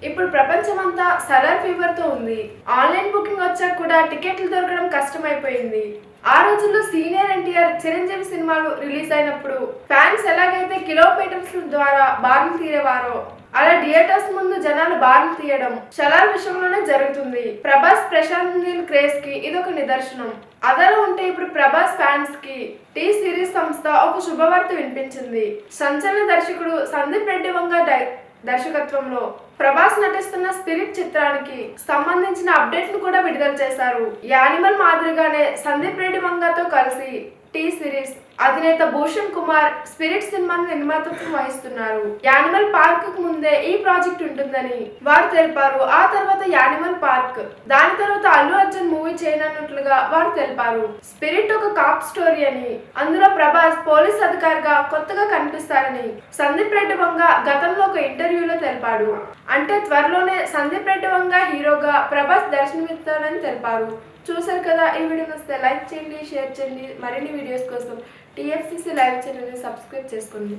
ఇప్పుడు ప్రపంచమంతా సలార్ ఫీవర్ తో ఉంది. ఆన్లైన్ బుకింగ్ వచ్చాక కూడా టికెట్లు దొరకడం కష్టమైపోయింది. ఆ రోజుల్లో సీనియర్ ఎన్టీఆర్, చిరంజీవి సినిమాలు రిలీజ్ అయినప్పుడు ఫ్యాన్స్ ఎలాగైతే కిలోమీటర్స్ ద్వారా బారులు తీరేవారో అలా థియేటర్స్ ముందు జనాలు బారులు తీయడం సలార్ విషయంలోనే జరుగుతుంది. ప్రభాస్, ప్రశాంత్ నీల్ క్రేజ్ కి ఇదొక నిదర్శనం. అదలా ఉంటే ఇప్పుడు ప్రభాస్ ఫ్యాన్స్ కి టీ సిరీస్ సంస్థ ఒక శుభవార్త వినిపించింది. సంచలన దర్శకుడు సందీప్ రెడ్డి వంగ దర్శకత్వంలో ప్రభాస్ నటిస్తున్న స్పిరిట్ చిత్రానికి సంబంధించిన అప్డేట్ ను కూడా విడుదల చేశారు. యానిమల్ మాదిరిగానే సందీప్ రెడ్డి వంగతో కలిసి టీ సిరీస్ అధినేత భూషణ్ కుమార్ స్పిరిట్ సినిమాను నిర్మాతృత్వం వహిస్తున్నారు. యానిమల్ పార్క్ కు ముందే ఈ ప్రాజెక్ట్ ఉంటుందని వారు తెలిపారు. ఆ తర్వాత యానిమల్ పార్క్, దాని తర్వాత అల్లు అర్జున్ మూవీ చేయనున్నట్లుగా వారు తెలిపారు. స్పిరిట్ ఒక కాప్ స్టోరీ అని, అందులో ప్రభాస్ పోలీస్ అధికారిగా కొత్తగా కనిపిస్తారని సందీప్ రెడ్డి వంగ గతంలో ఒక ఇంటర్వ్యూలో తెలిపాడు. అంటే త్వరలోనే సందీప్ రెడ్డి వంగ హీరోగా ప్రభాస్ దర్శనమిస్తారని తెలిపారు. చూసారు కదా, ఈ వీడియో నచ్చితే లైక్ చేయండి, షేర్ చేయండి. మరిన్ని వీడియోస్ కోసం TFCC లైవ్ ఛానల్ని సబ్స్క్రైబ్ చేసుకోండి.